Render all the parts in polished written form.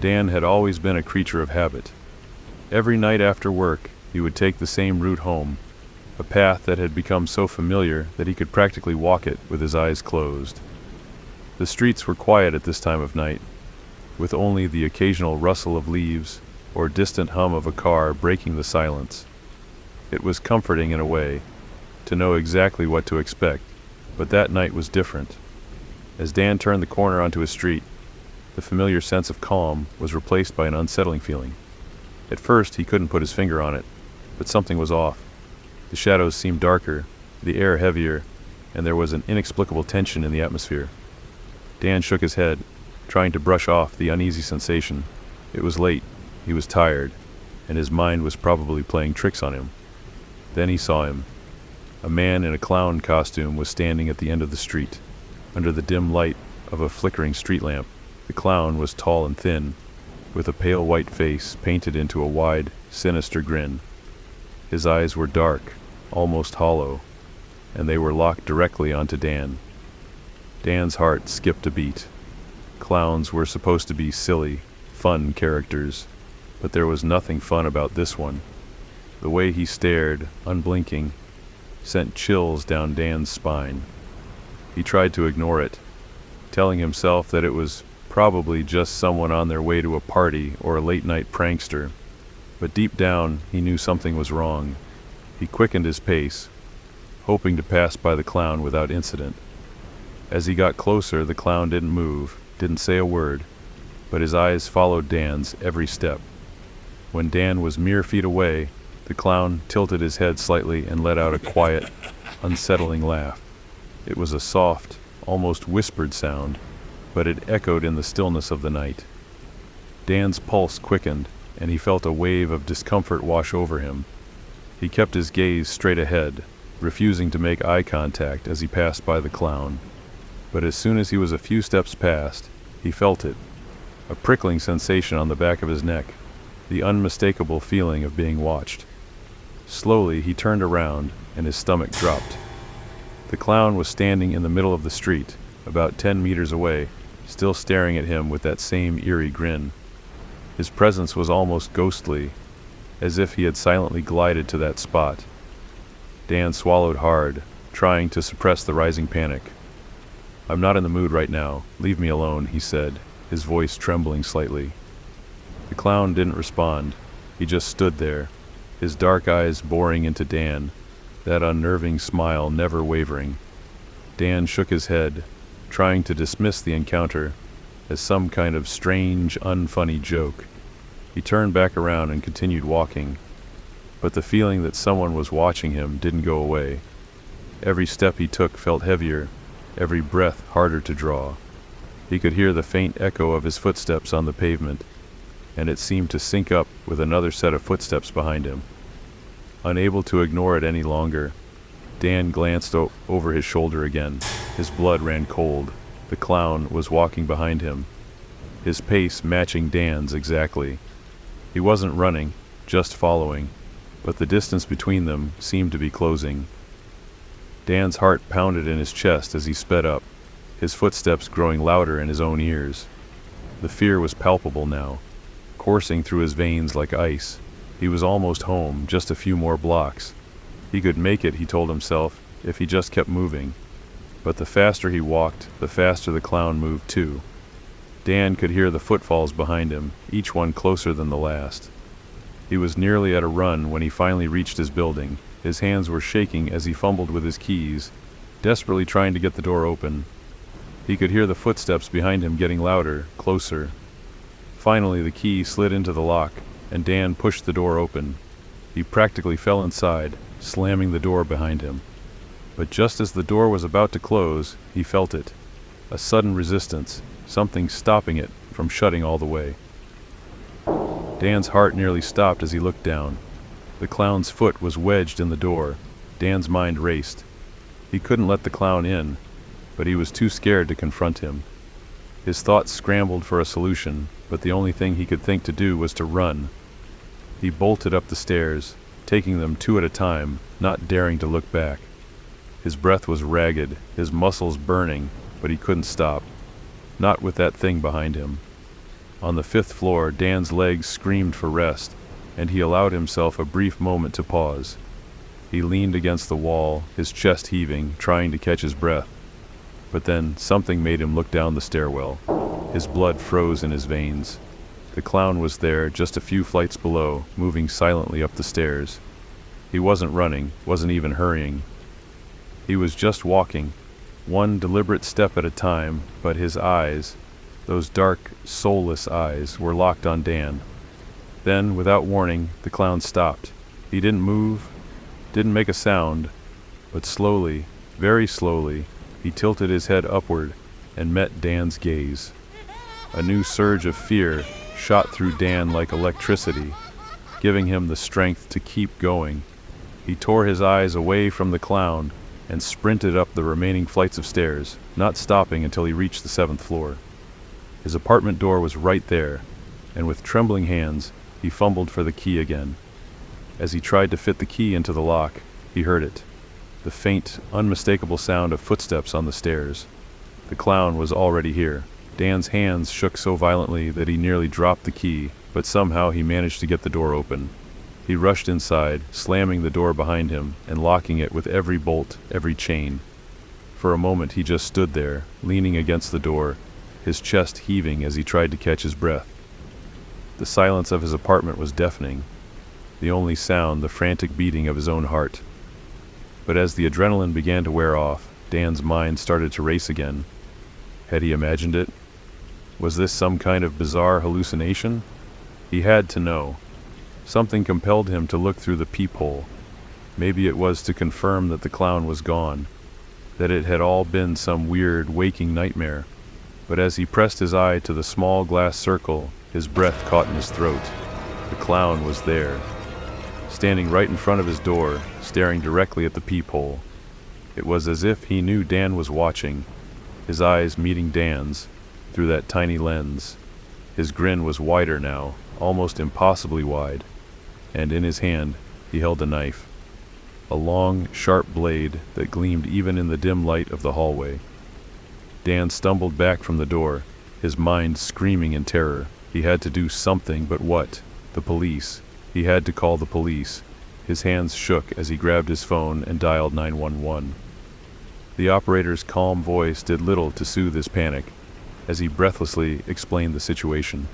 Dan had always been a creature of habit. Every night after work, he would take the same route home, a path that had become so familiar that he could practically walk it with his eyes closed. The streets were quiet at this time of night, with only the occasional rustle of leaves or distant hum of a car breaking the silence. It was comforting in a way, to know exactly what to expect, but that night was different. As Dan turned the corner onto a street, the familiar sense of calm was replaced by an unsettling feeling. At first, he couldn't put his finger on it, but something was off. The shadows seemed darker, the air heavier, and there was an inexplicable tension in the atmosphere. Dan shook his head, trying to brush off the uneasy sensation. It was late, he was tired, and his mind was probably playing tricks on him. Then he saw him. A man in a clown costume was standing at the end of the street, under the dim light of a flickering street lamp. The clown was tall and thin, with a pale white face painted into a wide, sinister grin. His eyes were dark, almost hollow, and they were locked directly onto Dan. Dan's heart skipped a beat. Clowns were supposed to be silly, fun characters, but there was nothing fun about this one. The way he stared, unblinking, sent chills down Dan's spine. He tried to ignore it, telling himself that it was probably just someone on their way to a party or a late-night prankster. But deep down, he knew something was wrong. He quickened his pace, hoping to pass by the clown without incident. As he got closer, the clown didn't move, didn't say a word, but his eyes followed Dan's every step. When Dan was mere feet away, the clown tilted his head slightly and let out a quiet, unsettling laugh. It was a soft, almost whispered sound, but it echoed in the stillness of the night. Dan's pulse quickened, and he felt a wave of discomfort wash over him. He kept his gaze straight ahead, refusing to make eye contact as he passed by the clown. But as soon as he was a few steps past, he felt it, a prickling sensation on the back of his neck, the unmistakable feeling of being watched. Slowly he turned around, and his stomach dropped. The clown was standing in the middle of the street, about 10 meters away, still staring at him with that same eerie grin. His presence was almost ghostly, as if he had silently glided to that spot. Dan swallowed hard, trying to suppress the rising panic. "I'm not in the mood right now. Leave me alone," he said, his voice trembling slightly. The clown didn't respond. He just stood there, his dark eyes boring into Dan, that unnerving smile never wavering. Dan shook his head, trying to dismiss the encounter as some kind of strange, unfunny joke. He turned back around and continued walking, but the feeling that someone was watching him didn't go away. Every step he took felt heavier, every breath harder to draw. He could hear the faint echo of his footsteps on the pavement, and it seemed to sync up with another set of footsteps behind him. Unable to ignore it any longer, Dan glanced over his shoulder again. His blood ran cold. The clown was walking behind him, his pace matching Dan's exactly. He wasn't running, just following, but the distance between them seemed to be closing. Dan's heart pounded in his chest as he sped up, his footsteps growing louder in his own ears. The fear was palpable now, coursing through his veins like ice. He was almost home, just a few more blocks. He could make it, he told himself, if he just kept moving. But the faster he walked, the faster the clown moved too. Dan could hear the footfalls behind him, each one closer than the last. He was nearly at a run when he finally reached his building. His hands were shaking as he fumbled with his keys, desperately trying to get the door open. He could hear the footsteps behind him getting louder, closer. Finally, the key slid into the lock, and Dan pushed the door open. He practically fell inside, slamming the door behind him. But just as the door was about to close, he felt it. A sudden resistance, something stopping it from shutting all the way. Dan's heart nearly stopped as he looked down. The clown's foot was wedged in the door. Dan's mind raced. He couldn't let the clown in, but he was too scared to confront him. His thoughts scrambled for a solution, but the only thing he could think to do was to run. He bolted up the stairs, taking them 2 at a time, not daring to look back. His breath was ragged, his muscles burning, but he couldn't stop. Not with that thing behind him. On the 5th floor, Dan's legs screamed for rest, and he allowed himself a brief moment to pause. He leaned against the wall, his chest heaving, trying to catch his breath. But then something made him look down the stairwell. His blood froze in his veins. The clown was there, just a few flights below, moving silently up the stairs. He wasn't running, wasn't even hurrying. He was just walking, one deliberate step at a time, but his eyes, those dark, soulless eyes, were locked on Dan. Then, without warning, the clown stopped. He didn't move, didn't make a sound, but slowly, very slowly, he tilted his head upward and met Dan's gaze. A new surge of fear shot through Dan like electricity, giving him the strength to keep going. He tore his eyes away from the clown and sprinted up the remaining flights of stairs, not stopping until he reached the 7th floor. His apartment door was right there, and with trembling hands, he fumbled for the key again. As he tried to fit the key into the lock, he heard it. The faint, unmistakable sound of footsteps on the stairs. The clown was already here. Dan's hands shook so violently that he nearly dropped the key, but somehow he managed to get the door open. He rushed inside, slamming the door behind him and locking it with every bolt, every chain. For a moment he just stood there, leaning against the door, his chest heaving as he tried to catch his breath. The silence of his apartment was deafening, the only sound the frantic beating of his own heart. But as the adrenaline began to wear off, Dan's mind started to race again. Had he imagined it? Was this some kind of bizarre hallucination? He had to know. Something compelled him to look through the peephole. Maybe it was to confirm that the clown was gone, that it had all been some weird, waking nightmare. But as he pressed his eye to the small glass circle, his breath caught in his throat. The clown was there, standing right in front of his door, staring directly at the peephole. It was as if he knew Dan was watching, his eyes meeting Dan's through that tiny lens. His grin was wider now, almost impossibly wide, and in his hand he held a knife, a long, sharp blade that gleamed even in the dim light of the hallway. Dan stumbled back from the door, his mind screaming in terror. He had to do something, but what? The police. He had to call the police. His hands shook as he grabbed his phone and dialed 911. The operator's calm voice did little to soothe his panic, as he breathlessly explained the situation.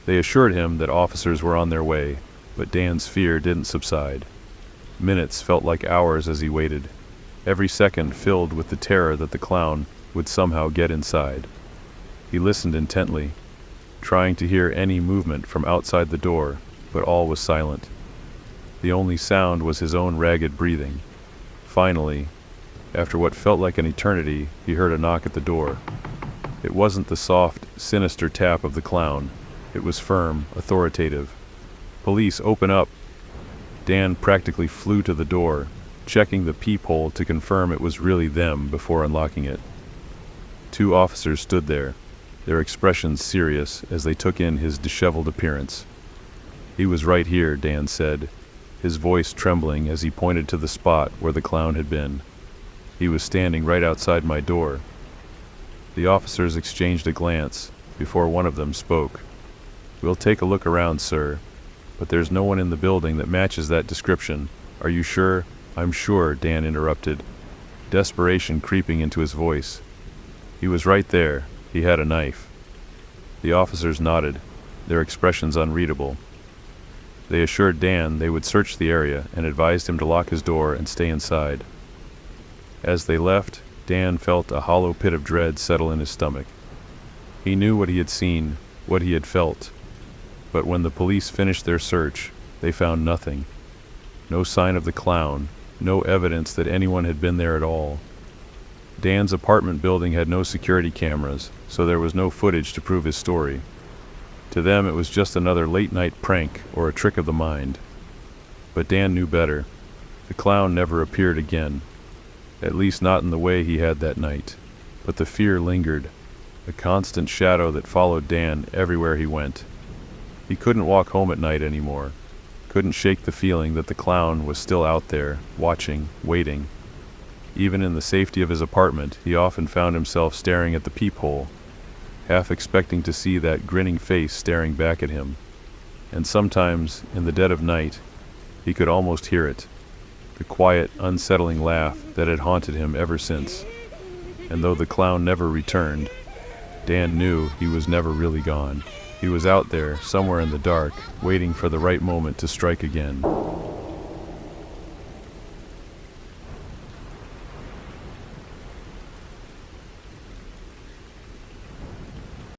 They assured him that officers were on their way, but Dan's fear didn't subside. Minutes felt like hours as he waited, every second filled with the terror that the clown would somehow get inside. He listened intently, trying to hear any movement from outside the door, but all was silent. The only sound was his own ragged breathing. Finally, after what felt like an eternity, he heard a knock at the door. It wasn't the soft, sinister tap of the clown. It was firm, authoritative. "Police, open up!" Dan practically flew to the door, checking the peephole to confirm it was really them before unlocking it. 2 officers stood there, their expressions serious as they took in his disheveled appearance. "He was right here," Dan said, his voice trembling as he pointed to the spot where the clown had been. "He was standing right outside my door." The officers exchanged a glance before one of them spoke. "We'll take a look around, sir, but there's no one in the building that matches that description. Are you sure?" "I'm sure," Dan interrupted, desperation creeping into his voice. "He was right there. He had a knife." The officers nodded, their expressions unreadable. They assured Dan they would search the area and advised him to lock his door and stay inside. As they left, Dan felt a hollow pit of dread settle in his stomach. He knew what he had seen, what he had felt, but when the police finished their search, they found nothing. No sign of the clown, no evidence that anyone had been there at all. Dan's apartment building had no security cameras, so there was no footage to prove his story. To them it was just another late-night prank or a trick of the mind. But Dan knew better. The clown never appeared again, at least not in the way he had that night. But the fear lingered, a constant shadow that followed Dan everywhere he went. He couldn't walk home at night anymore, couldn't shake the feeling that the clown was still out there, watching, waiting. Even in the safety of his apartment, he often found himself staring at the peephole, half expecting to see that grinning face staring back at him. And sometimes, in the dead of night, he could almost hear it, the quiet, unsettling laugh that had haunted him ever since. And though the clown never returned, Dan knew he was never really gone. He was out there, somewhere in the dark, waiting for the right moment to strike again.